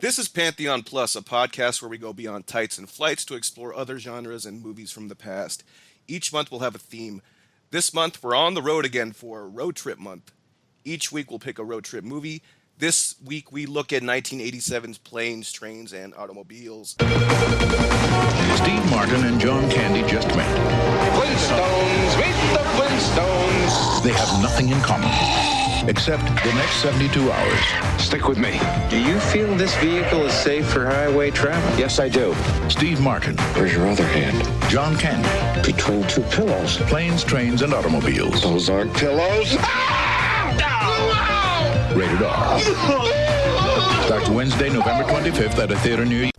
This is Pantheon Plus, a podcast where we go beyond tights and flights to explore other genres and movies from the past. Each month we'll have a theme. This month we're on the road again for Road Trip Month. Each week we'll pick a road trip movie. This week we look at 1987's Planes, Trains, and Automobiles. Steve Martin and John Candy just met. Flintstones, meet the Flintstones. They have nothing in common, except the next 72 hours. Stick with me. Do you feel this vehicle is safe for highway travel? Yes, I do. Steve Martin, Where's your other hand? John Candy, Between two pillows. Planes, Trains, and Automobiles. Those aren't pillows. Rated R. Starts Wednesday, November 25th at a theater near you.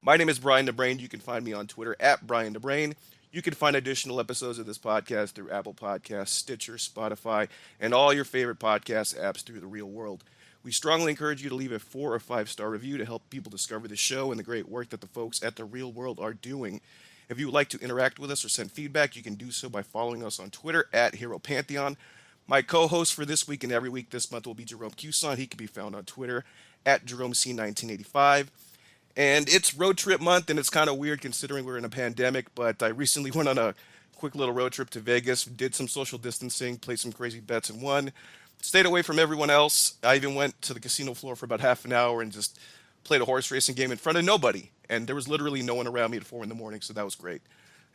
My name is Brian the Brain. You can find me on Twitter at Brian the Brain. You can find additional episodes of this podcast through Apple Podcasts, Stitcher, Spotify, and all your favorite podcast apps through the real world. We strongly encourage you to leave a 4 or 5-star review to help people discover the show and the great work that the folks at the real world are doing. If you would like to interact with us or send feedback, you can do so by following us on Twitter at Hero Pantheon. My co-host for this week and every week this month will be Jerome Cuson. He can be found on Twitter at JeromeC1985. And it's road trip month, and it's kind of weird considering we're in a pandemic, but I recently went on a quick little road trip to Vegas, did some social distancing, played some crazy bets, and won. Stayed away from everyone else. I even went to the casino floor for about half an hour and just played a horse racing game in front of nobody. And there was literally no one around me at 4 in the morning, so that was great.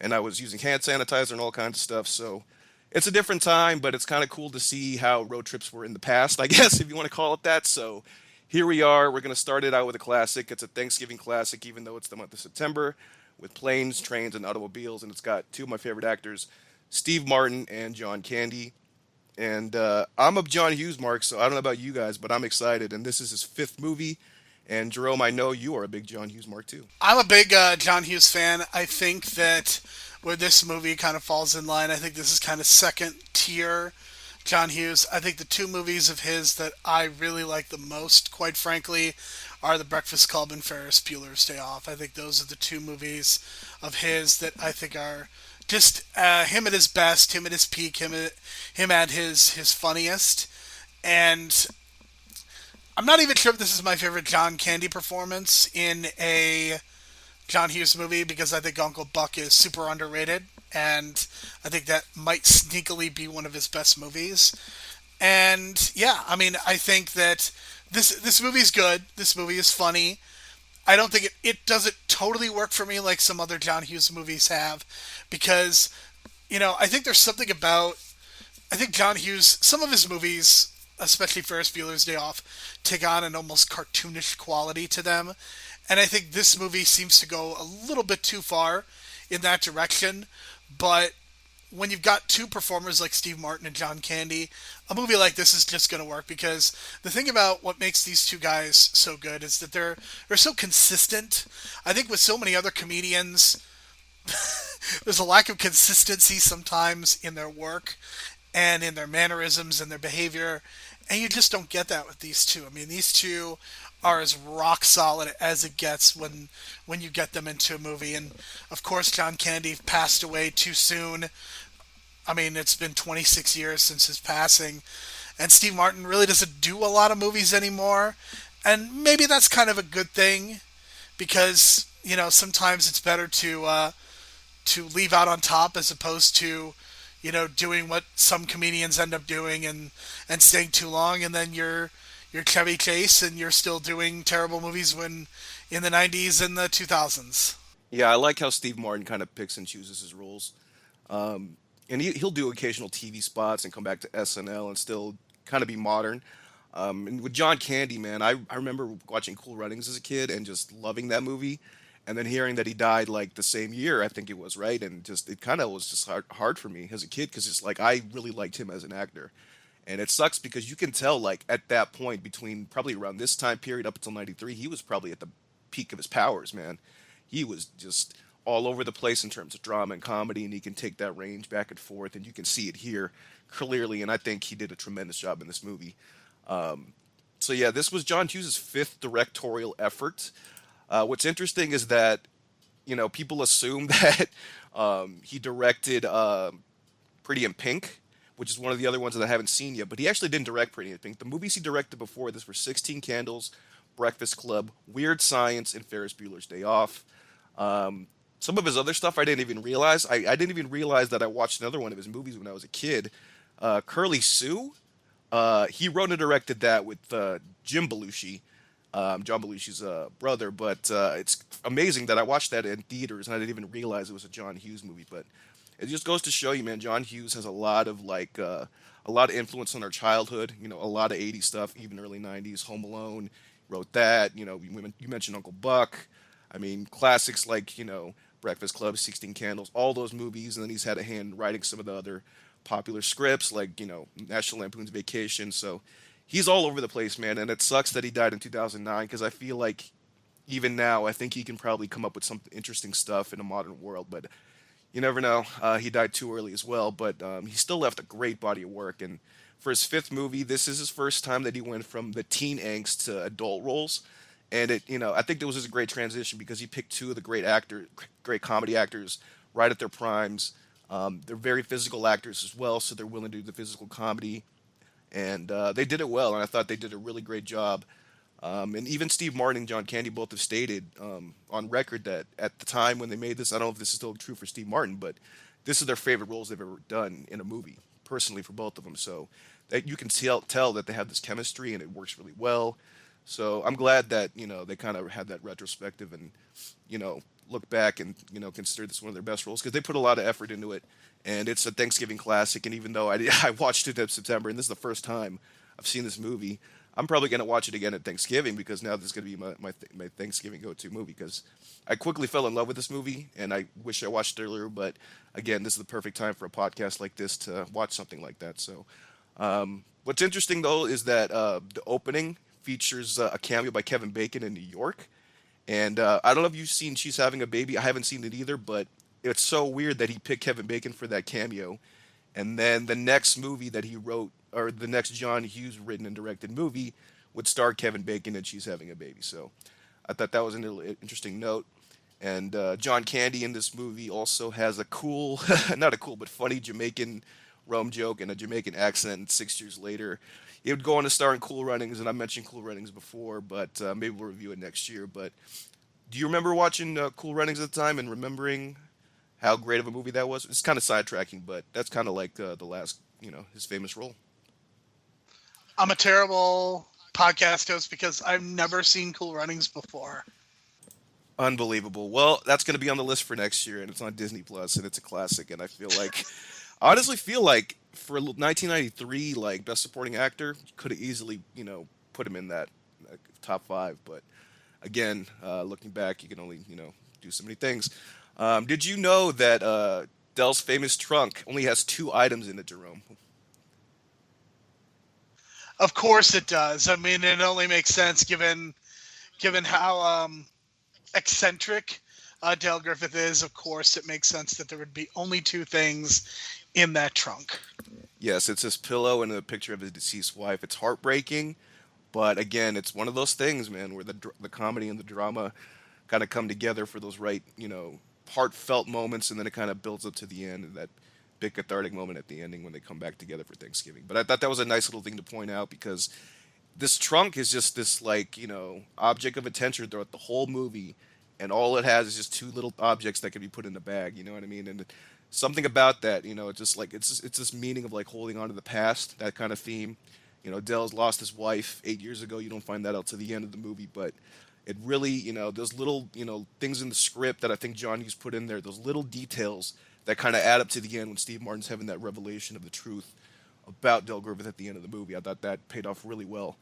And I was using hand sanitizer and all kinds of stuff, so it's a different time, but it's kind of cool to see how road trips were in the past, I guess, if you want to call it that. So here we are. We're going to start it out with a classic. It's a Thanksgiving classic, even though it's the month of September, with Planes, Trains, and Automobiles. And it's got two of my favorite actors, Steve Martin and John Candy. And I'm a John Hughes mark, so I don't know about you guys, but I'm excited. And this is his 5th movie. And Jerome, I know you are a big John Hughes mark, too. I'm a big John Hughes fan. I think that where this movie kind of falls in line, I think this is kind of second tier John Hughes. I think the 2 movies of his that I really like the most, quite frankly, are The Breakfast Club and Ferris Bueller's Day Off. I think those are the 2 movies of his that I think are just him at his best, him at his peak, him at his funniest. And I'm not even sure if this is my favorite John Candy performance in a John Hughes movie, because I think Uncle Buck is super underrated, and I think that might sneakily be one of his best movies. And yeah, I mean, I think that this movie is good. This movie is funny. I don't think it doesn't totally work for me like some other John Hughes movies have, because, I think there's something about, I think John Hughes, some of his movies, especially Ferris Bueller's Day Off, take on an almost cartoonish quality to them. And I think this movie seems to go a little bit too far in that direction. But when you've got 2 performers like Steve Martin and John Candy, a movie like this is just going to work, because the thing about what makes these 2 guys so good is that they're so consistent. I think with so many other comedians, there's a lack of consistency sometimes in their work and in their mannerisms and their behavior, and you just don't get that with these 2. I mean, these 2 are as rock solid as it gets when you get them into a movie. And of course, John Candy passed away too soon. I mean, it's been 26 years since his passing, and Steve Martin really doesn't do a lot of movies anymore. And maybe that's kind of a good thing, because sometimes it's better to leave out on top as opposed to doing what some comedians end up doing and staying too long, and then you're Chevy Chase and you're still doing terrible movies when in the 90s and the 2000s. Yeah, I like how Steve Martin kind of picks and chooses his roles. And he'll do occasional TV spots and come back to SNL and still kind of be modern. And with John Candy, man, I remember watching Cool Runnings as a kid and just loving that movie. And then hearing that he died like the same year, I think it was, right? And just it kind of was just hard for me as a kid, because it's like I really liked him as an actor. And it sucks because you can tell, like, at that point, between probably around this time period up until 93, he was probably at the peak of his powers, man. He was just all over the place in terms of drama and comedy, and he can take that range back and forth, and you can see it here clearly, and I think he did a tremendous job in this movie. So yeah, this was John Hughes' fifth directorial effort. What's interesting is that people assume that he directed Pretty in Pink, which is one of the other ones that I haven't seen yet. But he actually didn't direct Pretty in Pink. The movies he directed before this were 16 Candles, Breakfast Club, Weird Science, and Ferris Bueller's Day Off. Some of his other stuff I didn't even realize. I didn't even realize that I watched another one of his movies when I was a kid. Curly Sue. He wrote and directed that with Jim Belushi, John Belushi's brother. But it's amazing that I watched that in theaters and I didn't even realize it was a John Hughes movie. But it just goes to show you, man, John Hughes has a lot of influence on our childhood. A lot of '80s stuff, even early '90s. Home Alone, wrote that. You mentioned Uncle Buck. I mean, classics like Breakfast Club, 16 Candles, all those movies, and then he's had a hand in writing some of the other popular scripts like National Lampoon's Vacation. So he's all over the place, man. And it sucks that he died in 2009 because I feel like even now I think he can probably come up with some interesting stuff in a modern world, but you never know. He died too early as well, but he still left a great body of work. And for his fifth movie, this is his first time that he went from the teen angst to adult roles. And I think it was just a great transition because he picked two of the great comedy actors right at their primes. They're very physical actors as well, so they're willing to do the physical comedy, and they did it well. And I thought they did a really great job. And even Steve Martin and John Candy both have stated on record that at the time when they made this, I don't know if this is still true for Steve Martin, but this is their favorite roles they've ever done in a movie, personally for both of them. So that you can tell that they have this chemistry and it works really well. So I'm glad that they kind of had that retrospective and look back and consider this one of their best roles because they put a lot of effort into it, and it's a Thanksgiving classic. And even though I watched it in September, and this is the first time I've seen this movie, I'm probably going to watch it again at Thanksgiving because now this is going to be my Thanksgiving go-to movie because I quickly fell in love with this movie and I wish I watched it earlier. But again, this is the perfect time for a podcast like this to watch something like that. So what's interesting though is that the opening features a cameo by Kevin Bacon in New York. And I don't know if you've seen She's Having a Baby. I haven't seen it either, but it's so weird that he picked Kevin Bacon for that cameo. And then the next movie that he wrote, or the next John Hughes written and directed movie, would star Kevin Bacon and She's Having a Baby. So I thought that was an interesting note. And John Candy in this movie also has a cool, not a cool, but funny Jamaican rum joke and a Jamaican accent 6 years later. It would go on to star in Cool Runnings, and I mentioned Cool Runnings before, but maybe we'll review it next year. But do you remember watching Cool Runnings at the time and remembering how great of a movie that was? It's kind of sidetracking, but that's kind of like the last, his famous role. I'm a terrible podcast host because I've never seen Cool Runnings before. Unbelievable. Well, that's going to be on the list for next year, and it's on Disney Plus, and it's a classic. And I honestly feel like for 1993, like Best Supporting Actor, could have easily, put him in that top five. But again, looking back, you can only, do so many things. Did you know that Dell's famous trunk only has 2 items in it, Jerome? Of course it does. I mean, it only makes sense given how eccentric Dale Griffith is. Of course, it makes sense that there would be only 2 things in that trunk. Yes, it's his pillow and a picture of his deceased wife. It's heartbreaking, but again, it's one of those things, man, where the comedy and the drama kind of come together for those right, heartfelt moments, and then it kind of builds up to the end, and that big cathartic moment at the ending when they come back together for Thanksgiving. But I thought that was a nice little thing to point out because this trunk is just this object of attention throughout the whole movie, and all it has is just 2 little objects that can be put in the bag. You know what I mean? And something about that, it's just like it's this meaning of like holding on to the past, that kind of theme. Dell's lost his wife 8 years ago. You don't find that out to the end of the movie, but it really, those little, things in the script that I think John Hughes put in there, those little details that kind of add up to the end when Steve Martin's having that revelation of the truth about Del Griffith at the end of the movie. I thought that paid off really well.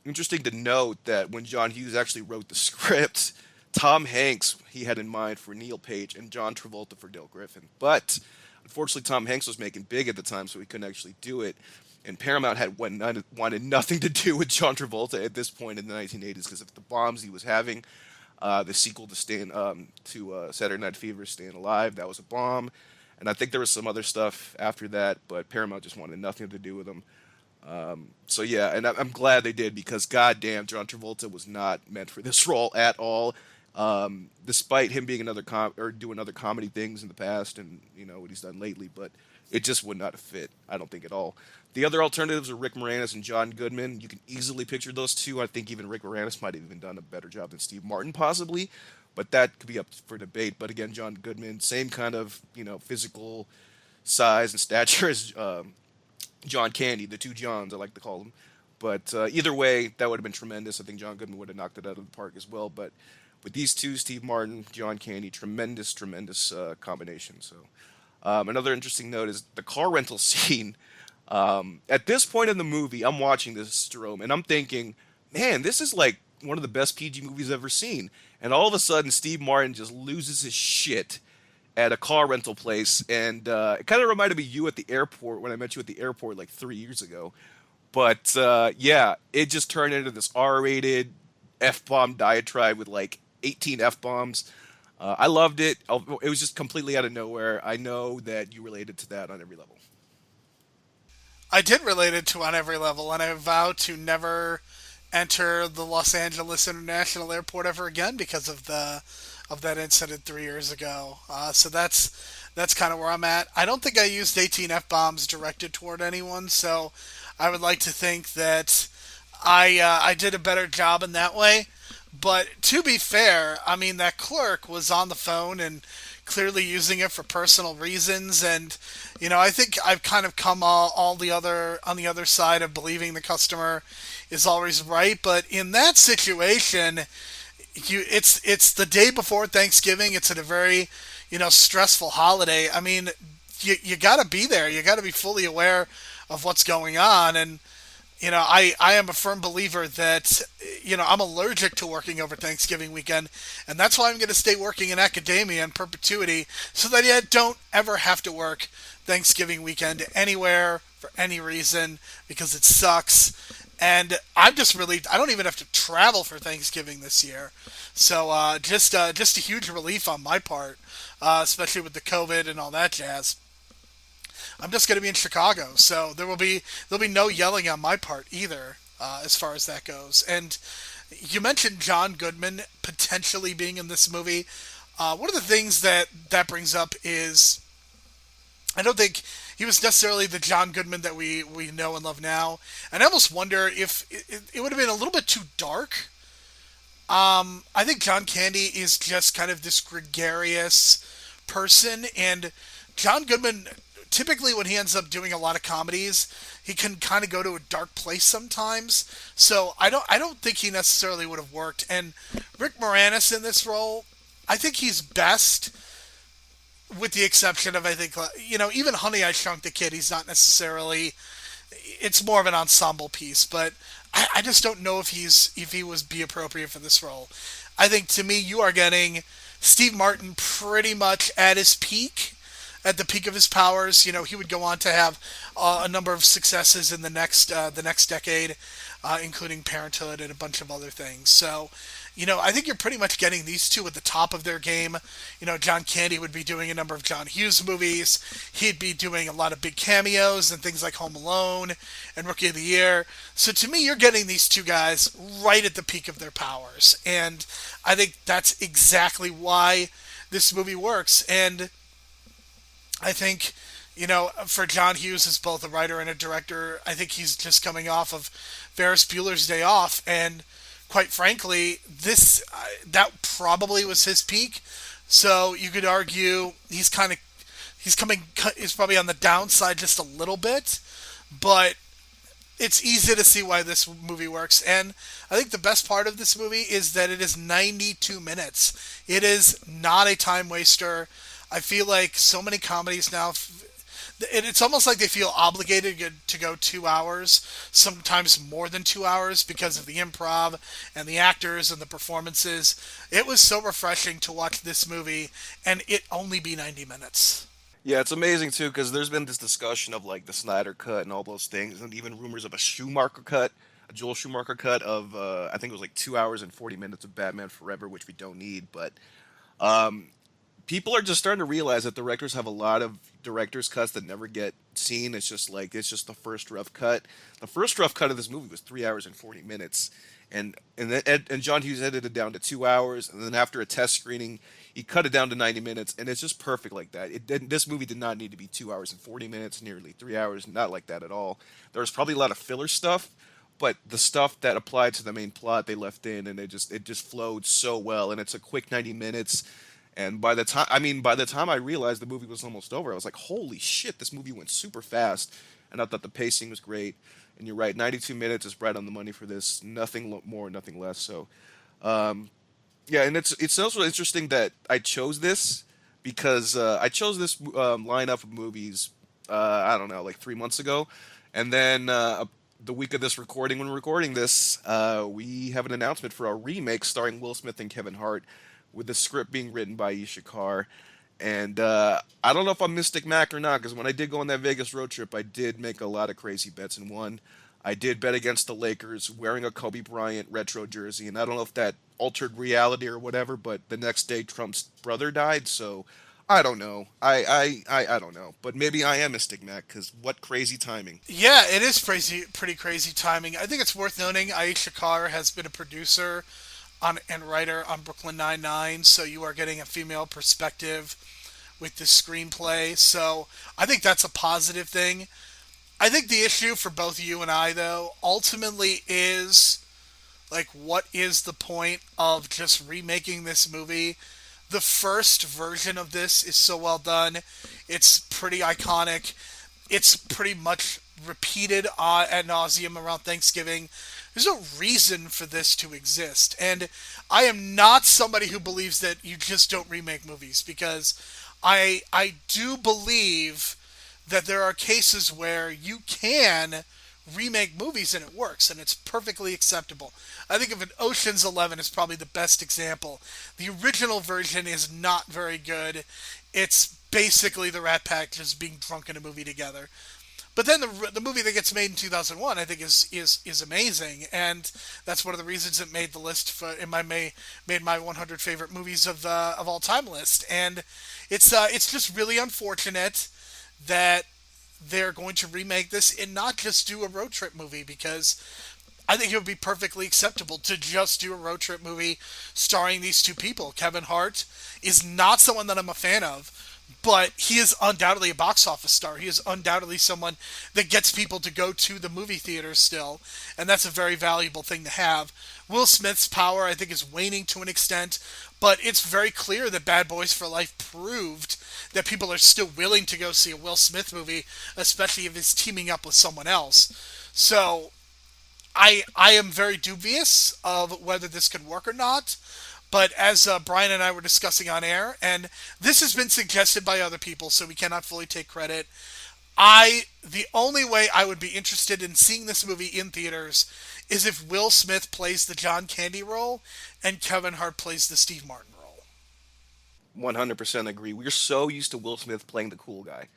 Interesting to note that when John Hughes actually wrote the script, Tom Hanks he had in mind for Neil Page and John Travolta for Del Griffin. But unfortunately, Tom Hanks was making big at the time, so he couldn't actually do it. And Paramount wanted nothing to do with John Travolta at this point in the 1980s because of the bombs he was having. The sequel to Saturday Night Fever, Staying Alive, that was a bomb. And I think there was some other stuff after that, but Paramount just wanted nothing to do with him. So yeah, and I'm glad they did because goddamn, John Travolta was not meant for this role at all. Despite him being another or doing other comedy things in the past, and what he's done lately, but it just would not have fit. I don't think at all. The other alternatives are Rick Moranis and John Goodman. You can easily picture those two. I think even Rick Moranis might have even done a better job than Steve Martin, possibly, but that could be up for debate. But again, John Goodman, same kind of physical size and stature as John Candy, the two Johns, I like to call them. But either way, that would have been tremendous. I think John Goodman would have knocked it out of the park as well. But with these two, Steve Martin, John Candy, tremendous, tremendous combination. So another interesting note is the car rental scene. At this point in the movie, I'm watching this, Jerome, and I'm thinking, man, this is like one of the best PG movies I've ever seen. And all of a sudden, Steve Martin just loses his shit at a car rental place, and it kind of reminded me of you at the airport when I met you at the airport like 3 years ago. But yeah, it just turned into this R-rated F-bomb diatribe with like 18 F-bombs. I loved it. It was just completely out of nowhere. I know that you related to that on every level. I did relate it to on every level, and I vow to never enter the Los Angeles International Airport ever again because of that incident 3 years ago. So that's kind of where I'm at. I don't think I used 18 f bombs directed toward anyone, so I would like to think that I did a better job in that way. But to be fair, I mean that clerk was on the phone and clearly using it for personal reasons, and I think I've kind of come all the other on the other side of believing the customer is always right. But in that situation, it's the day before Thanksgiving. It's at a very stressful holiday. I mean, you got to be there. You got to be fully aware of what's going on. And I am a firm believer that I'm allergic to working over Thanksgiving weekend, and that's why I'm going to stay working in academia in perpetuity, so that I don't ever have to work Thanksgiving weekend anywhere for any reason, because it sucks. And I'm just relieved I don't even have to travel for Thanksgiving this year. So just a huge relief on my part, especially with the COVID and all that jazz. I'm just going to be in Chicago, so there'll be no yelling on my part either, as far as that goes. And you mentioned John Goodman potentially being in this movie. One of the things that brings up is I don't think he was necessarily the John Goodman that we know and love now. And I almost wonder if it would have been a little bit too dark. I think John Candy is just kind of this gregarious person, and John Goodman, typically when he ends up doing a lot of comedies, he can kind of go to a dark place sometimes. So I don't think he necessarily would have worked. And Rick Moranis in this role, I think he's best, with the exception of, I think, even Honey I Shrunk the Kid, he's not necessarily, it's more of an ensemble piece, but I just don't know if he was be appropriate for this role. I think, to me, you are getting Steve Martin pretty much at his peak, at the peak of his powers. He would go on to have a number of successes in the next decade, including Parenthood and a bunch of other things. So, I think you're pretty much getting these two at the top of their game. John Candy would be doing a number of John Hughes movies. He'd be doing a lot of big cameos and things like Home Alone and Rookie of the Year. So to me, you're getting these two guys right at the peak of their powers. And I think that's exactly why this movie works. And I think, for John Hughes as both a writer and a director, I think he's just coming off of Ferris Bueller's Day Off, and quite frankly, that probably was his peak. So you could argue he's probably on the downside just a little bit, but it's easy to see why this movie works. And I think the best part of this movie is that it is 92 minutes. It is not a time waster. I feel like so many comedies now, it's almost like they feel obligated to go 2 hours, sometimes more than 2 hours, because of the improv and the actors and the performances. It was so refreshing to watch this movie and it only be 90 minutes. Yeah, it's amazing too because there's been this discussion of like the Snyder cut and all those things, and even rumors of a Schumacher cut, a Joel Schumacher cut of I think it was like 2 hours and 40 minutes of Batman Forever, which we don't need. But people are just starting to realize that directors have a lot of director's cuts that never get seen. It's just the first rough cut. The first rough cut of this movie was 3 hours and 40 minutes, and John Hughes edited it down to 2 hours, and then after a test screening, he cut it down to 90 minutes, and it's just perfect like that. This movie did not need to be 2 hours and 40 minutes, nearly 3 hours, not like that at all. There was probably a lot of filler stuff, but the stuff that applied to the main plot they left in, and it just flowed so well, and it's a quick 90 minutes. And by the time I realized the movie was almost over, I was like, "Holy shit! This movie went super fast." And I thought the pacing was great. And you're right, 92 minutes is right on the money for this. Nothing more, nothing less. So, yeah, and it's also interesting that I chose this because I chose this lineup of movies. I don't know, like 3 months ago, and then the week of this recording, when we're recording this, we have an announcement for a remake starring Will Smith and Kevin Hart, with the script being written by Isha Carr. And I don't know if I'm Mystic Mac or not, because when I did go on that Vegas road trip, I did make a lot of crazy bets. And one, I did bet against the Lakers wearing a Kobe Bryant retro jersey. And I don't know if that altered reality or whatever, but the next day Trump's brother died. So I don't know. I don't know. But maybe I am Mystic Mac, because what crazy timing. Yeah, it is pretty crazy timing. I think it's worth noting Aisha Carr has been a producer and writer on Brooklyn Nine-Nine, so you are getting a female perspective with this screenplay. So I think that's a positive thing. I think the issue for both you and I, though, ultimately is, like, what is the point of just remaking this movie? The first version of this is so well done. It's pretty iconic. It's pretty much repeated ad nauseum around Thanksgiving. There's no reason for this to exist. And I am not somebody who believes that you just don't remake movies, because I do believe that there are cases where you can remake movies and it works and it's perfectly acceptable. I think of an Ocean's 11 is probably the best example. The original version is not very good. It's basically the Rat Pack just being drunk in a movie together. But then the movie that gets made in 2001, I think, is amazing, and that's one of the reasons it made the list made my 100 favorite movies of all time list. And it's just really unfortunate that they're going to remake this and not just do a road trip movie, because I think it would be perfectly acceptable to just do a road trip movie starring these two people. Kevin Hart is not someone that I'm a fan of, but he is undoubtedly a box office star. He is undoubtedly someone that gets people to go to the movie theater still, and that's a very valuable thing to have. Will Smith's power, I think, is waning to an extent, but it's very clear that Bad Boys for Life proved that people are still willing to go see a Will Smith movie, especially if he's teaming up with someone else. So I am very dubious of whether this could work or not. But as Brian and I were discussing on air, and this has been suggested by other people, so we cannot fully take credit, the only way I would be interested in seeing this movie in theaters is if Will Smith plays the John Candy role and Kevin Hart plays the Steve Martin role. 100% agree. We're so used to Will Smith playing the cool guy.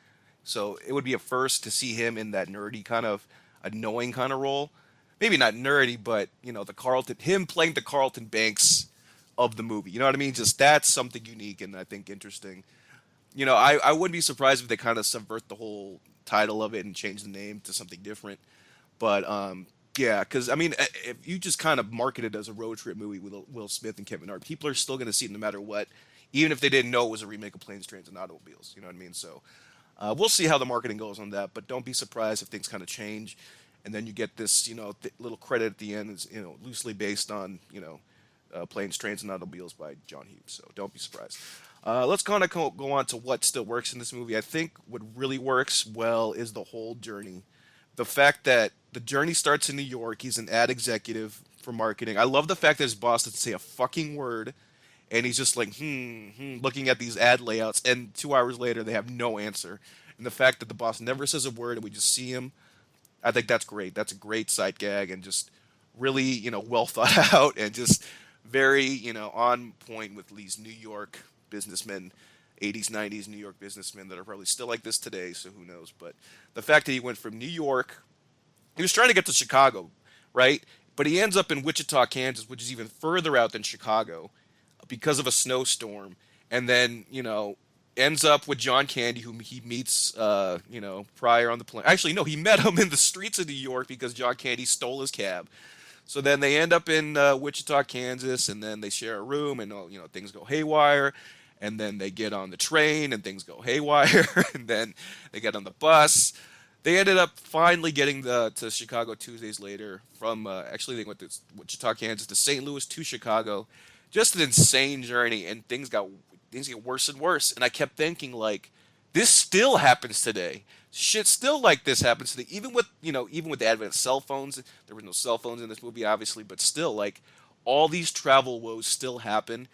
So it would be a first to see him in that nerdy kind of annoying kind of role. Maybe not nerdy, but, him playing the Carlton Banks of the movie. You know what I mean? Just that's something unique and I think interesting. I wouldn't be surprised if they kind of subvert the whole title of it and change the name to something different. But yeah, because if you just kind of market it as a road trip movie with Will Smith and Kevin Hart, people are still going to see it no matter what, even if they didn't know it was a remake of Planes, Trains, and Automobiles. You know what I mean? So we'll see how the marketing goes on that. But don't be surprised if things kind of change, and then you get this, little credit at the end is, loosely based on, Planes, Trains, and Automobiles by John Hughes. So don't be surprised. Let's kind of go on to what still works in this movie. I think what really works well is the whole journey. The fact that the journey starts in New York. He's an ad executive for marketing. I love the fact that his boss doesn't say a fucking word, and he's just like, looking at these ad layouts, and 2 hours later they have no answer. And the fact that the boss never says a word and we just see him, I think that's great. That's a great sight gag and just really, well thought out and just very, on point with these New York businessmen, 80s, 90s New York businessmen that are probably still like this today, so who knows. But the fact that he went from New York, he was trying to get to Chicago, right? But he ends up in Wichita, Kansas, which is even further out than Chicago because of a snowstorm. and then ends up with John Candy, whom he meets prior on the plane. Actually, no, he met him in the streets of New York because John Candy stole his cab. So then they end up in Wichita, Kansas, and then they share a room, and things go haywire. And then they get on the train, and things go haywire. And then they get on the bus. They ended up finally getting to Chicago 2 days later. From actually, they went to Wichita, Kansas, to St. Louis to Chicago. Just an insane journey, and things get worse and worse. And I kept thinking, like, this still happens today. Shit still like this happens today. Even with the advent of cell phones, there were no cell phones in this movie, obviously, but still, like, all these travel woes still happen.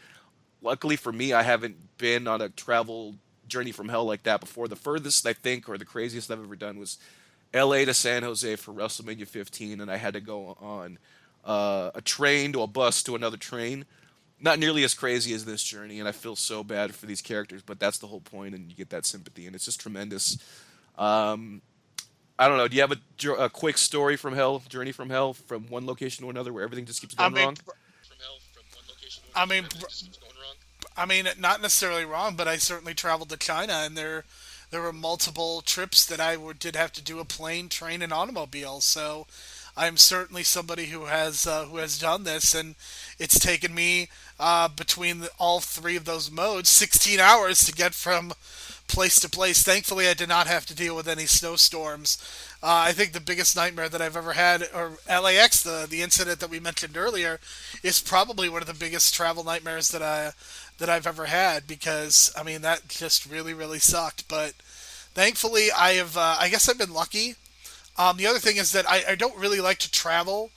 Luckily for me, I haven't been on a travel journey from hell like that before. The furthest I think, or the craziest I've ever done, was L.A. to San Jose for WrestleMania 15, and I had to go on a train to a bus to another train. Not nearly as crazy as this journey, and I feel so bad for these characters, but that's the whole point, and you get that sympathy, and it's just tremendous. Um, I don't know. Do you have a quick story from hell, journey from hell, from one location to another, where everything just keeps I going mean, wrong? I mean, not necessarily wrong, but I certainly traveled to China, and there were multiple trips that did have to do a plane, train, and automobile. So I'm certainly somebody who has done this, and it's taken me between all three of those modes 16 hours to get from place to place. Thankfully, I did not have to deal with any snowstorms. I think the biggest nightmare that I've ever had, or LAX, the incident that we mentioned earlier, is probably one of the biggest travel nightmares that I've ever had, because I mean that just really really sucked. But thankfully, I guess I've been lucky. The other thing is that I don't really like to travel,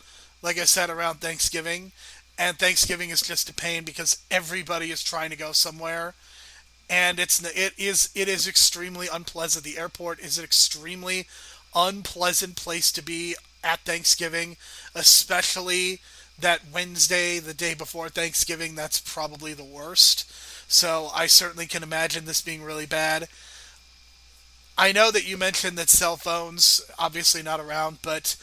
like I said, around Thanksgiving, and Thanksgiving is just a pain because everybody is trying to go somewhere, and it is extremely unpleasant. The airport is an extremely unpleasant place to be at Thanksgiving, especially that Wednesday, the day before Thanksgiving. That's probably the worst. So I certainly can imagine this being really bad. I know that you mentioned that cell phones obviously not around, but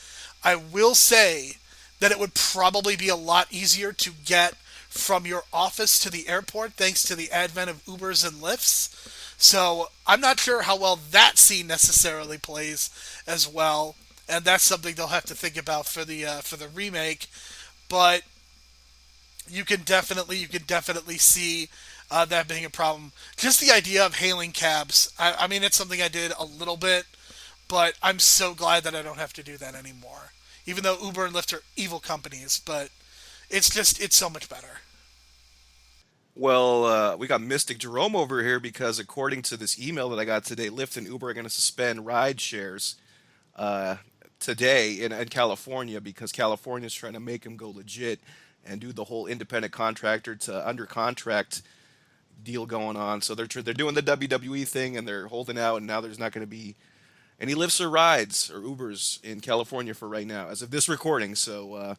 I will say that it would probably be a lot easier to get from your office to the airport thanks to the advent of Ubers and Lyfts. So I'm not sure how well that scene necessarily plays as well, and that's something they'll have to think about for the remake. But you can definitely see that being a problem. Just the idea of hailing cabs. I mean, it's something I did a little bit, but I'm so glad that I don't have to do that anymore. Even though Uber and Lyft are evil companies, but it's so much better. Well, we got Mystic Jerome over here because according to this email that I got today, Lyft and Uber are going to suspend ride shares uh, today in California because California is trying to make them go legit and do the whole independent contractor to under contract deal going on. So they're doing the WWE thing and they're holding out, and now there's not going to be any lifts or rides or Ubers in California for right now, as of this recording. So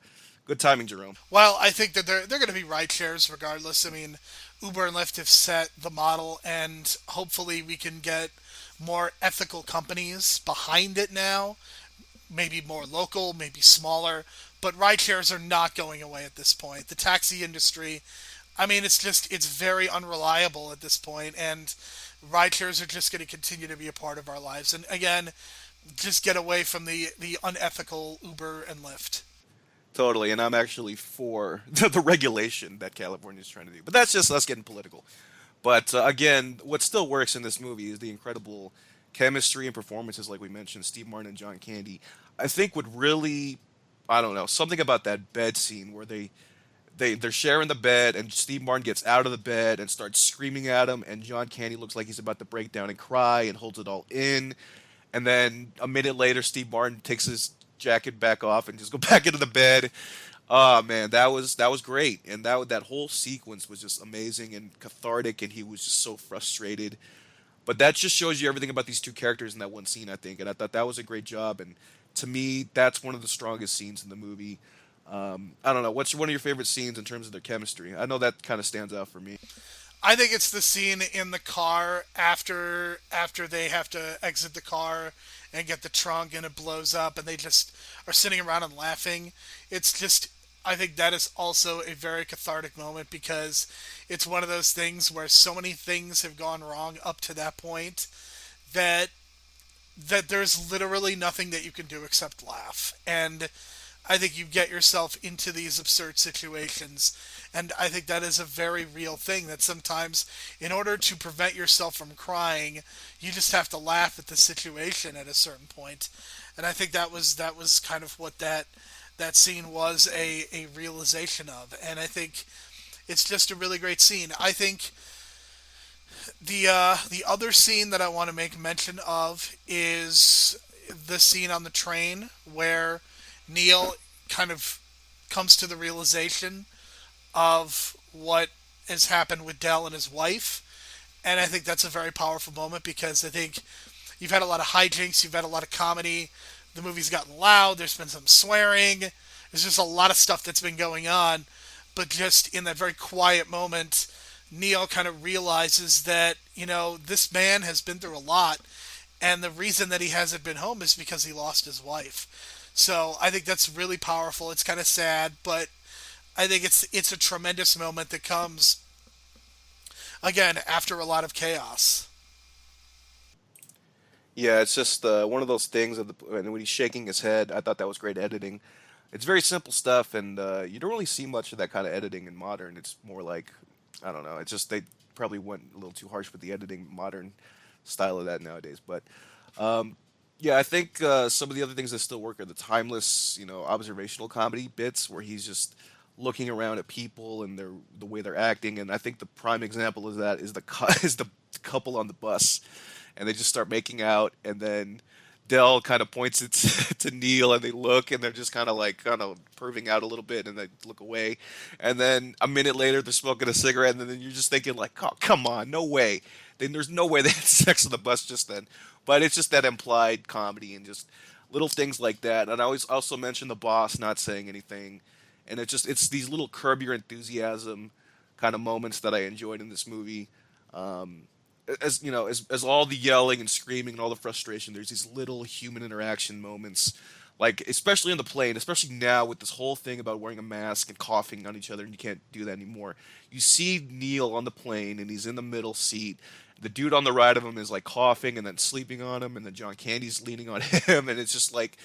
good timing, Jerome. Well, I think that they're going to be ride shares regardless. I mean, Uber and Lyft have set the model, and hopefully we can get more ethical companies behind it now. Maybe more local, maybe smaller, but ride shares are not going away at this point. The taxi industry, I mean, it's very unreliable at this point, and ride shares are just going to continue to be a part of our lives. And again, just get away from the unethical Uber and Lyft. Totally, and I'm actually for the regulation that California is trying to do. But that's just us getting political. But again, what still works in this movie is the incredible chemistry and performances, like we mentioned, Steve Martin and John Candy. I think would really, I don't know, something about that bed scene where they're sharing the bed, and Steve Martin gets out of the bed and starts screaming at him, and John Candy looks like he's about to break down and cry and holds it all in. And then a minute later, Steve Martin takes his jacket back off and just go back into the bed. Oh man, that was great, and that whole sequence was just amazing and cathartic, and he was just so frustrated. But that just shows you everything about these two characters in that one scene, I think, and I thought that was a great job. And to me, that's one of the strongest scenes in the movie. I don't know, what's one of your favorite scenes in terms of their chemistry? I know that kind of stands out for me. I think it's the scene in the car after they have to exit the car and get the trunk and it blows up and they just are sitting around and laughing. It's just I think that is also a very cathartic moment because it's one of those things where so many things have gone wrong up to that point that there's literally nothing that you can do except laugh. And I think you get yourself into these absurd situations. And I think that is a very real thing that sometimes, in order to prevent yourself from crying, you just have to laugh at the situation at a certain point. And I think that was kind of what that scene was a realization of. And I think it's just a really great scene. I think the other scene that I want to make mention of is the scene on the train where Neil kind of comes to the realization of what has happened with Dell and his wife. And I think that's a very powerful moment because I think you've had a lot of hijinks, you've had a lot of comedy, the movie's gotten loud, there's been some swearing, there's just a lot of stuff that's been going on. But just in that very quiet moment, Neil kind of realizes that, this man has been through a lot, and the reason that he hasn't been home is because he lost his wife. So I think that's really powerful. It's kind of sad, but I think it's a tremendous moment that comes again after a lot of chaos. Yeah, it's just one of those things of and when he's shaking his head. I thought that was great editing. It's very simple stuff, and you don't really see much of that kind of editing in modern. It's more like, I don't know. It's just they probably went a little too harsh with the editing modern style of that nowadays. But yeah, I think some of the other things that still work are the timeless, observational comedy bits where he's just looking around at people and the way they're acting. And I think the prime example of that is is the couple on the bus, and they just start making out, and then Dell kind of points it to Neil, and they look, and they're just kind of perving out a little bit, and they look away, and then a minute later they're smoking a cigarette, and then you're just thinking like, oh, come on, no way. Then there's no way they had sex on the bus just then, but it's just that implied comedy and just little things like that. And I always also mention the boss not saying anything, and it's these little curb your enthusiasm kind of moments that I enjoyed in this movie. As as all the yelling and screaming and all the frustration, there's these little human interaction moments, like especially on the plane, especially now with this whole thing about wearing a mask and coughing on each other, and you can't do that anymore. You see Neil on the plane, and he's in the middle seat. The dude on the right of him is like coughing and then sleeping on him, and then John Candy's leaning on him, and it's just like,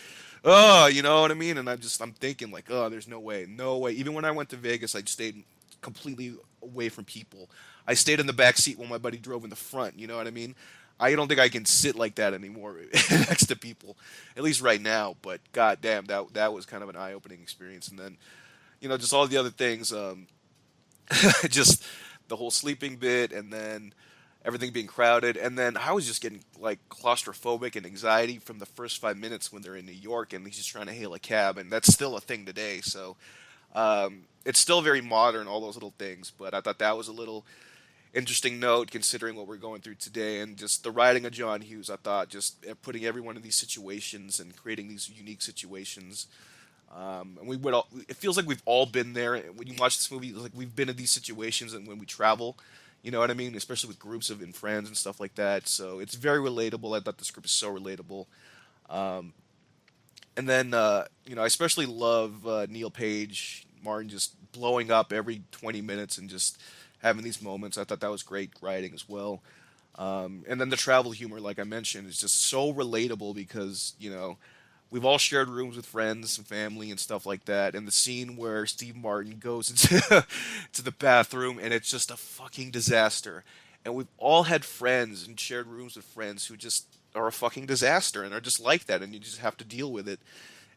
oh, you know what I mean? And I'm thinking like, oh, there's no way, no way. Even when I went to Vegas, I stayed completely away from people. I stayed in the back seat while my buddy drove in the front. You know what I mean? I don't think I can sit like that anymore next to people, at least right now. But goddamn, that was kind of an eye-opening experience. And then, just all the other things, just the whole sleeping bit, and then everything being crowded, and then I was just getting like claustrophobic and anxiety from the first 5 minutes when they're in New York, and he's just trying to hail a cab, and that's still a thing today. So it's still very modern, all those little things. But I thought that was a little interesting note considering what we're going through today, and just the writing of John Hughes. I thought just putting everyone in these situations and creating these unique situations. And it feels like we've all been there. When you watch this movie, it's like we've been in these situations, and when we travel, you know what I mean? Especially with groups of and friends and stuff like that. So it's very relatable. I thought the script is so relatable. Um, and then, I especially love Neil Page, Martin just blowing up every 20 minutes and just having these moments. I thought that was great writing as well. And then the travel humor, like I mentioned, is just so relatable because, we've all shared rooms with friends and family and stuff like that. And the scene where Steve Martin goes into to the bathroom and it's just a fucking disaster. And we've all had friends and shared rooms with friends who just are a fucking disaster and are just like that. And you just have to deal with it.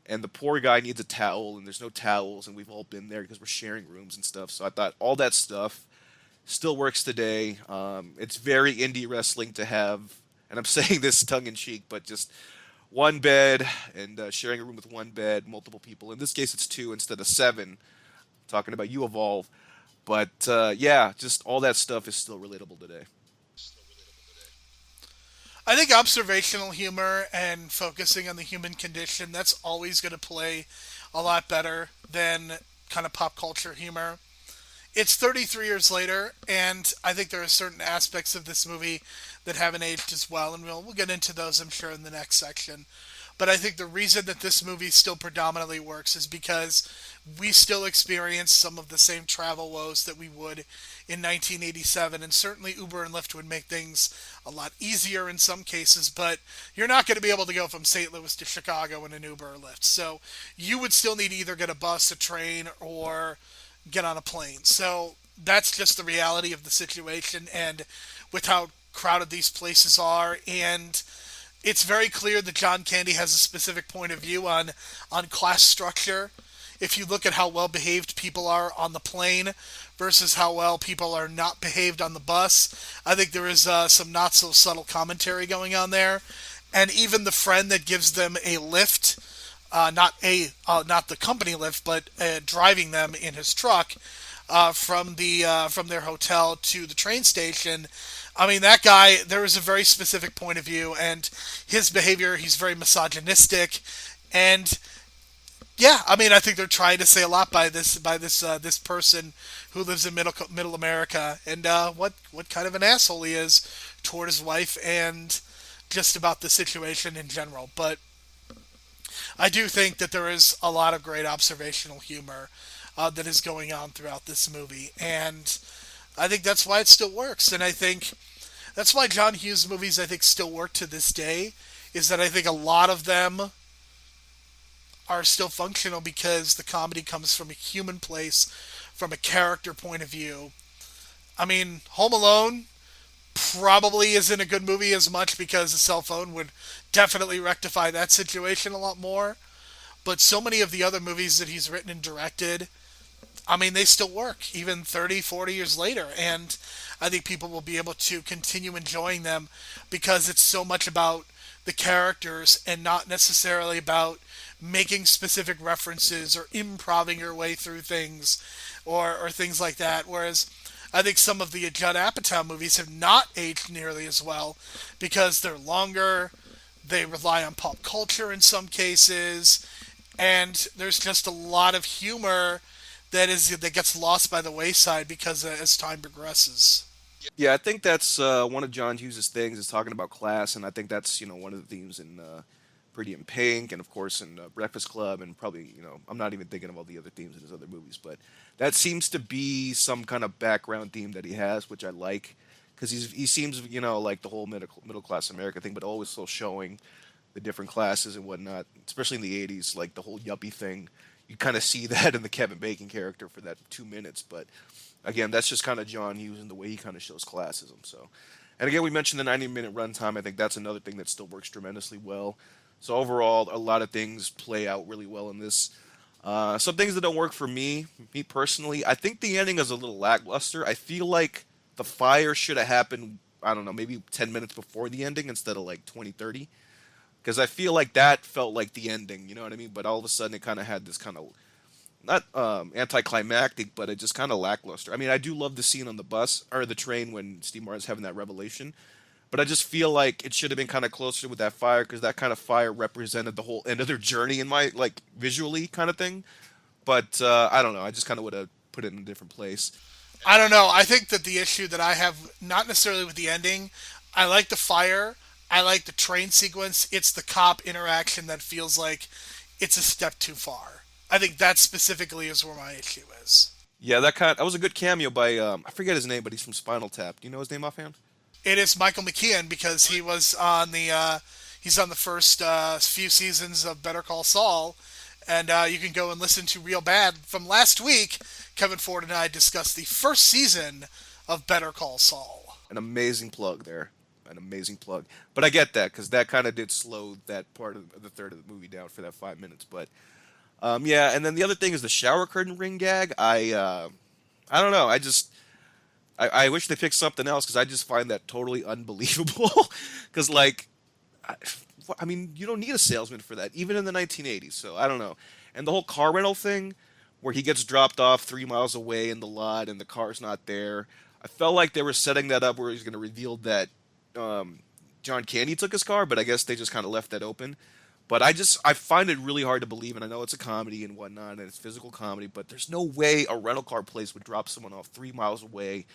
And the poor guy needs a towel, and there's no towels, and we've all been there because we're sharing rooms and stuff. So I thought all that stuff still works today. It's very indie wrestling to have, and I'm saying this tongue in cheek, but just one bed and sharing a room with one bed, multiple people. In this case, it's two instead of seven. Talking about You Evolve, but yeah, just all that stuff is still relatable today. I think observational humor and focusing on the human condition, that's always going to play a lot better than kind of pop culture humor. It's 33 years later, and I think there are certain aspects of this movie that haven't aged as well, and we'll get into those, I'm sure, in the next section. But I think the reason that this movie still predominantly works is because we still experience some of the same travel woes that we would in 1987, and certainly Uber and Lyft would make things a lot easier in some cases, but you're not going to be able to go from St. Louis to Chicago in an Uber or Lyft. So you would still need to either get a bus, a train, or get on a plane. So that's just the reality of the situation, and with how crowded these places are, and it's very clear that John Candy has a specific point of view on class structure. If you look at how well behaved people are on the plane versus how well people are not behaved on the bus, I think there is some not so subtle commentary going on there. And even the friend that gives them a lift, not the company lift, but driving them in his truck from their hotel to the train station. I mean, that guy, there is a very specific point of view, and his behavior, he's very misogynistic, and yeah, I mean, I think they're trying to say a lot by this person who lives in middle America, and what kind of an asshole he is toward his wife and just about the situation in general. But I do think that there is a lot of great observational humor that is going on throughout this movie, and I think that's why it still works. And I think that's why John Hughes movies, I think, still work to this day, is that I think a lot of them are still functional because the comedy comes from a human place, from a character point of view. I mean, Home Alone probably isn't a good movie as much because a cell phone would definitely rectify that situation a lot more. But so many of the other movies that he's written and directed, I mean, they still work even 30, 40 years later. And I think people will be able to continue enjoying them because it's so much about the characters and not necessarily about making specific references or improving your way through things or things like that. Whereas I think some of the Judd Apatow movies have not aged nearly as well because they're longer, they rely on pop culture in some cases, and there's just a lot of humor that gets lost by the wayside because as time progresses. Yeah, I think that's one of John Hughes' things is talking about class, and I think that's one of the themes in Pretty in Pink, and of course in Breakfast Club, and probably I'm not even thinking of all the other themes in his other movies, but that seems to be some kind of background theme that he has, which I like because he seems like the whole middle class America thing, but always still showing the different classes and whatnot, especially in the '80s, like the whole yuppie thing. You kind of see that in the Kevin Bacon character for that 2 minutes, but again, that's just kind of John Hughes and the way he kind of shows classism. So, and again, we mentioned the 90-minute runtime. I think that's another thing that still works tremendously well. So overall, a lot of things play out really well in this. Some things that don't work for me personally, I think the ending is a little lackluster. I feel like the fire should have happened, I don't know, maybe 10 minutes before the ending instead of like 20, 30. Because I feel like that felt like the ending, you know what I mean? But all of a sudden it kind of had this kind of, not anticlimactic, but it just kind of lackluster. I mean, I do love the scene on the bus, or the train when Steve Martin's having that revelation. But I just feel like it should have been kind of closer with that fire, because that kind of fire represented the whole end of their journey in my, like, visually kind of thing. But I don't know. I just kind of would have put it in a different place. I don't know. I think that the issue that I have, not necessarily with the ending, I like the fire, I like the train sequence. It's the cop interaction that feels like it's a step too far. I think that specifically is where my issue is. Yeah, that was a good cameo by I forget his name, but he's from Spinal Tap. Do you know his name offhand? It is Michael McKean because he was on he's on the first few seasons of Better Call Saul, and you can go and listen to Real Bad from last week. Kevin Ford and I discussed the first season of Better Call Saul. An amazing plug there. An amazing plug. But I get that, because that kind of did slow that part of the third of the movie down for that 5 minutes. But yeah, and then the other thing is the shower curtain ring gag. I don't know. I wish they picked something else, because I just find that totally unbelievable. Because I mean, you don't need a salesman for that, even in the 1980s. So I don't know. And the whole car rental thing, where he gets dropped off 3 miles away in the lot and the car's not there. I felt like they were setting that up where he's going to reveal that John Candy took his car, but I guess they just kind of left that open. But I find it really hard to believe, and I know it's a comedy and whatnot, and it's physical comedy, but there's no way a rental car place would drop someone off 3 miles away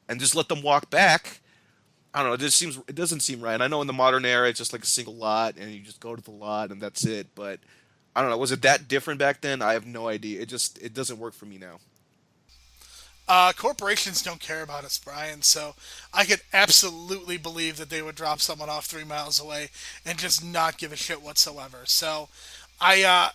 and just let them walk back. I don't know. It doesn't seem right. And I know in the modern era, it's just like a single lot, and you just go to the lot, and that's it. But I don't know. Was it that different back then? I have no idea. It doesn't work for me now. Corporations don't care about us, Brian. So I could absolutely believe that they would drop someone off 3 miles away and just not give a shit whatsoever. So I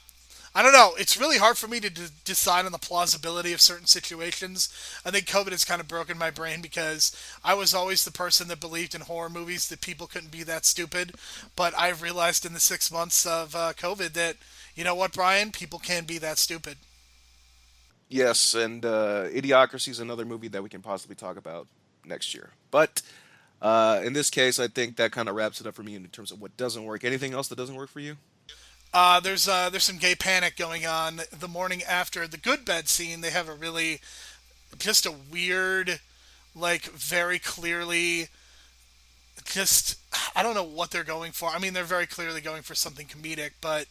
I don't know. It's really hard for me to decide on the plausibility of certain situations. I think COVID has kind of broken my brain because I was always the person that believed in horror movies that people couldn't be that stupid. But I've realized in the 6 months of COVID that, you know what, Brian? People can be that stupid. Yes, and Idiocracy is another movie that we can possibly talk about next year. But in this case, I think that kind of wraps it up for me in terms of what doesn't work. Anything else that doesn't work for you? There's some gay panic going on the morning after the good bed scene. They have a really just a weird, like very clearly just I don't know what they're going for. I mean, they're very clearly going for something comedic, but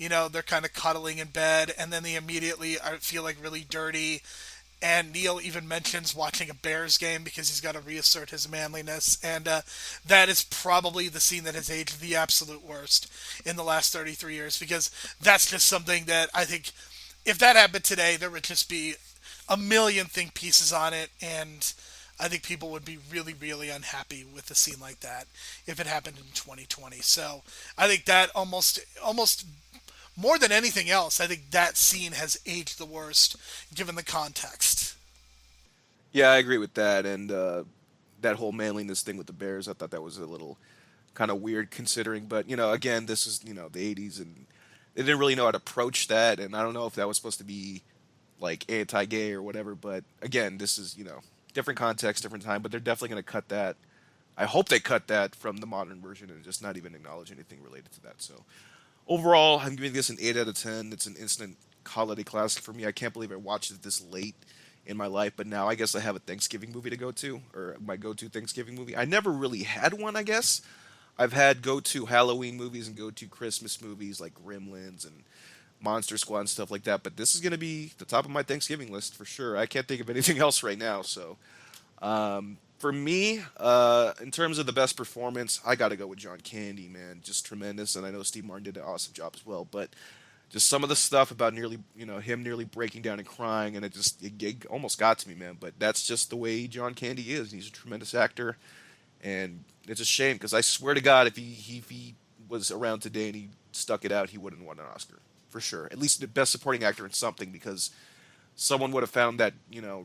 they're kind of cuddling in bed, and then they immediately I feel like really dirty. And Neil even mentions watching a Bears game because he's got to reassert his manliness, and that is probably the scene that has aged the absolute worst in the last 33 years because that's just something that I think if that happened today, there would just be a million think pieces on it, and I think people would be really, really unhappy with a scene like that if it happened in 2020. So I think that almost more than anything else, I think that scene has aged the worst given the context. Yeah, I agree with that. And that whole manliness thing with the Bears, I thought that was a little kind of weird considering. But, again, this is, the 80s and they didn't really know how to approach that. And I don't know if that was supposed to be like anti gay or whatever. But again, this is, different context, different time. But they're definitely going to cut that. I hope they cut that from the modern version and just not even acknowledge anything related to that. So overall, I'm giving this an 8 out of 10. It's an instant holiday classic for me. I can't believe I watched it this late in my life, but now I guess I have a Thanksgiving movie to go to, or my go-to Thanksgiving movie. I never really had one, I guess. I've had go-to Halloween movies and go-to Christmas movies like Gremlins and Monster Squad and stuff like that, but this is going to be the top of my Thanksgiving list for sure. I can't think of anything else right now, so for me, in terms of the best performance, I got to go with John Candy, man. Just tremendous, and I know Steve Martin did an awesome job as well. But just some of the stuff about nearly, him nearly breaking down and crying, and it almost got to me, man. But that's just the way John Candy is. He's a tremendous actor, and it's a shame because I swear to God, if he was around today and he stuck it out, he wouldn't have won an Oscar for sure. At least the best supporting actor in something because someone would have found that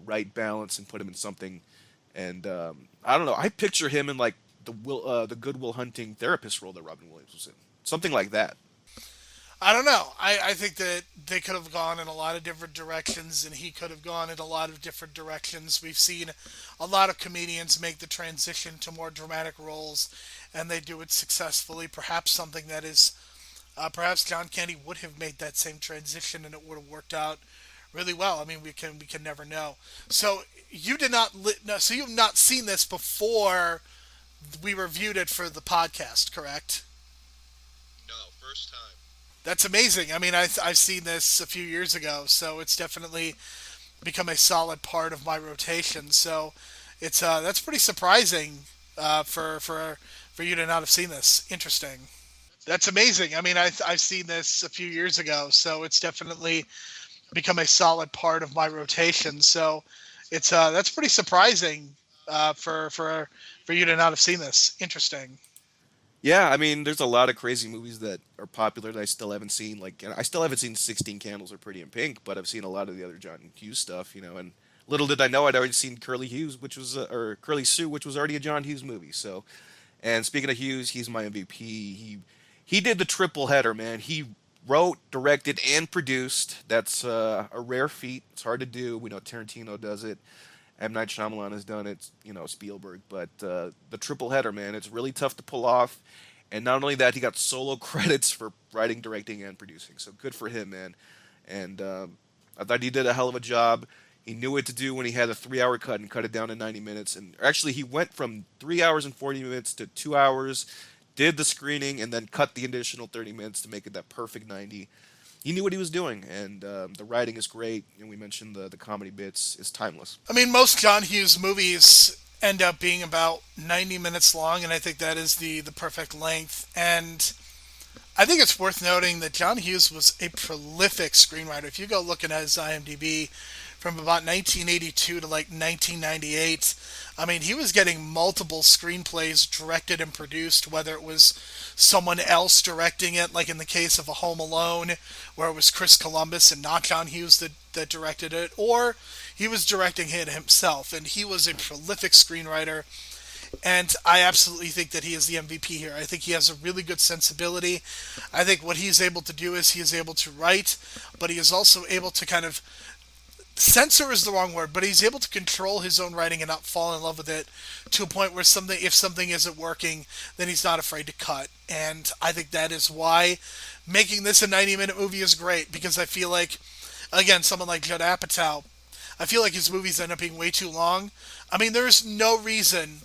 right balance and put him in something. And I don't know. I picture him in like the Good Will Hunting therapist role that Robin Williams was in, something like that. I don't know. I think that they could have gone in a lot of different directions, and he could have gone in a lot of different directions. We've seen a lot of comedians make the transition to more dramatic roles, and they do it successfully. Perhaps something that is, perhaps John Candy would have made that same transition, and it would have worked out really well. I mean, we can never know. So you did not no, so you've not seen this before we reviewed it for the podcast, correct? No, first time. That's amazing. I mean, I've seen this a few years ago, so it's definitely become a solid part of my rotation. So it's that's pretty surprising for you to not have seen this. Interesting. That's amazing. I mean, I've seen this a few years ago, so it's definitely become a solid part of my rotation. So it's that's pretty surprising for you to not have seen this. Interesting. Yeah, I mean, there's a lot of crazy movies that are popular that I still haven't seen. Like, I still haven't seen 16 Candles or Pretty in Pink, but I've seen a lot of the other John Hughes stuff, And little did I know I'd already seen Curly Hughes, which was or Curly Sue, which was already a John Hughes movie. So, and speaking of Hughes, he's my MVP. He did the triple header, man. He wrote, directed, and produced. That's a rare feat. It's hard to do. We know Tarantino does it. M. Night Shyamalan has done it, Spielberg. But the triple header, man, it's really tough to pull off. And not only that, he got solo credits for writing, directing, and producing. So good for him, man. And I thought he did a hell of a job. He knew what to do when he had a 3-hour cut and cut it down to 90 minutes. And actually, he went from 3 hours and 40 minutes to 2 hours, did the screening, and then cut the additional 30 minutes to make it that perfect 90. He knew what he was doing, and the writing is great. And we mentioned the comedy bits is timeless. I mean, most John Hughes movies end up being about 90 minutes long, and I think that is the perfect length. And I think it's worth noting that John Hughes was a prolific screenwriter. If you go looking at his IMDb from about 1982 to like 1998, I mean, he was getting multiple screenplays directed and produced, whether it was someone else directing it, like in the case of A Home Alone, where it was Chris Columbus and not John Hughes that directed it, or he was directing it himself. And he was a prolific screenwriter. And I absolutely think that he is the MVP here. I think he has a really good sensibility. I think what he's able to do is he is able to write, but he is also able to kind of censor is the wrong word, but he's able to control his own writing and not fall in love with it to a point where if something isn't working, then he's not afraid to cut. And I think that is why making this a 90-minute movie is great, because I feel like, again, someone like Judd Apatow, I feel like his movies end up being way too long. I mean, there's no reason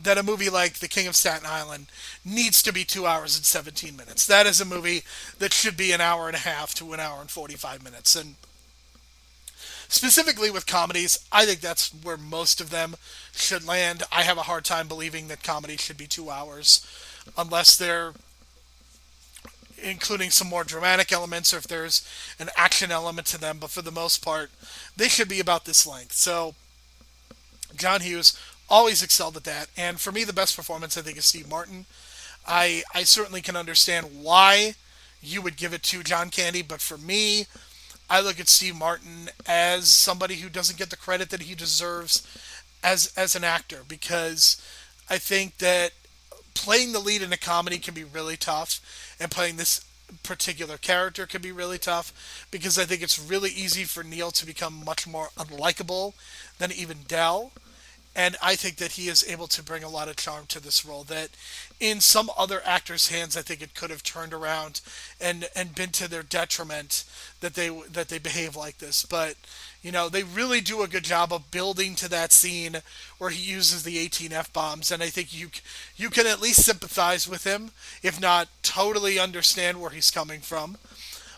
that a movie like The King of Staten Island needs to be 2 hours and 17 minutes. That is a movie that should be an hour and a half to an hour and 45 minutes. And specifically with comedies, I think that's where most of them should land. I have a hard time believing that comedies should be 2 hours unless they're including some more dramatic elements or if there's an action element to them. But for the most part, they should be about this length. So John Hughes always excelled at that. And for me, the best performance, I think, is Steve Martin. I certainly can understand why you would give it to John Candy, but for me, I look at Steve Martin as somebody who doesn't get the credit that he deserves as an actor, because I think that playing the lead in a comedy can be really tough, and playing this particular character can be really tough, because I think it's really easy for Neil to become much more unlikable than even Del. And I think that he is able to bring a lot of charm to this role that in some other actors' hands, I think it could have turned around and been to their detriment that they behave like this. But, you know, they really do a good job of building to that scene where he uses the 18 F-bombs. And I think you can at least sympathize with him, if not totally understand where he's coming from.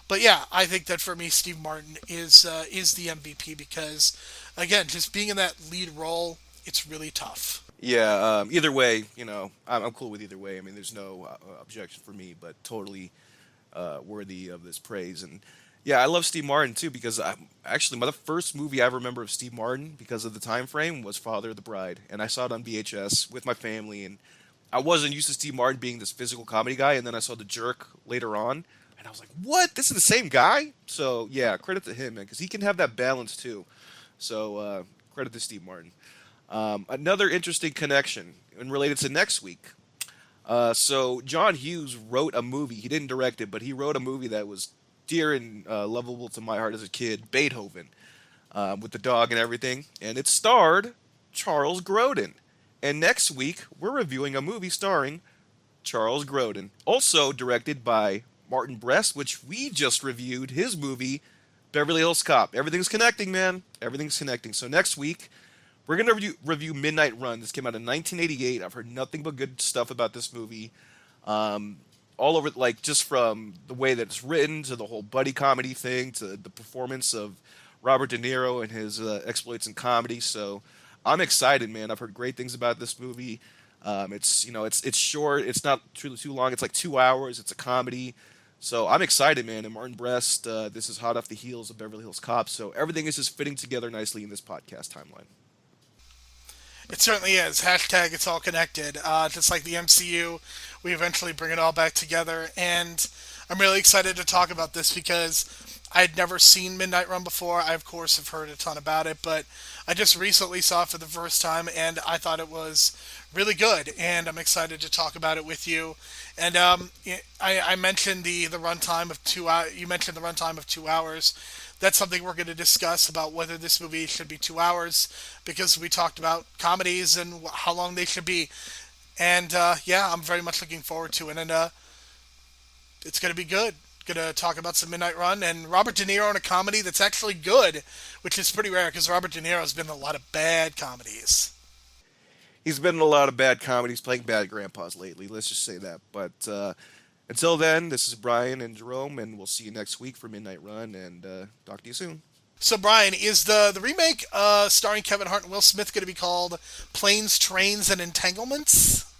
But yeah, I think that for me, Steve Martin is the MVP because, again, just being in that lead role, it's really tough. Yeah, either way, you know, I'm cool with either way. I mean, there's no objection for me, but totally worthy of this praise. And yeah, I love Steve Martin too because the first movie I remember of Steve Martin because of the time frame was Father of the Bride, and I saw it on VHS with my family. And I wasn't used to Steve Martin being this physical comedy guy, and then I saw The Jerk later on, and I was like, "What? This is the same guy?" So yeah, credit to him, man, because he can have that balance too. So credit to Steve Martin. Another interesting connection and related to next week. So John Hughes wrote a movie. He didn't direct it, but he wrote a movie that was dear and lovable to my heart as a kid, Beethoven, with the dog and everything. And it starred Charles Grodin. And next week, we're reviewing a movie starring Charles Grodin. Also directed by Martin Brest, which we just reviewed his movie, Beverly Hills Cop. Everything's connecting, man. Everything's connecting. So next week, we're going to review Midnight Run. This came out in 1988. I've heard nothing but good stuff about this movie. All over, like, just from the way that it's written to the whole buddy comedy thing to the performance of Robert De Niro and his exploits in comedy. So I'm excited, man. I've heard great things about this movie. It's short. It's not truly too long. It's like 2 hours. It's a comedy. So I'm excited, man. And Martin Brest, this is hot off the heels of Beverly Hills Cop. So everything is just fitting together nicely in this podcast timeline. It certainly is. Hashtag it's all connected. Just like the MCU, we eventually bring it all back together. And I'm really excited to talk about this because I had never seen Midnight Run before. I, of course, have heard a ton about it, but I just recently saw it for the first time, and I thought it was really good. And I'm excited to talk about it with you. And I mentioned the runtime of 2 hours. You mentioned the runtime of 2 hours. That's something we're going to discuss about whether this movie should be 2 hours because we talked about comedies and how long they should be. And yeah, I'm very much looking forward to it. And it's going to be good. Going to talk about some Midnight Run and Robert De Niro in a comedy that's actually good, which is pretty rare because Robert De Niro has been in a lot of bad comedies. He's been in a lot of bad comedies, playing bad grandpas lately. Let's just say that. But until then, this is Brian and Jerome, and we'll see you next week for Midnight Run, and talk to you soon. So, Brian, is the remake starring Kevin Hart and Will Smith going to be called Planes, Trains, and Entanglements?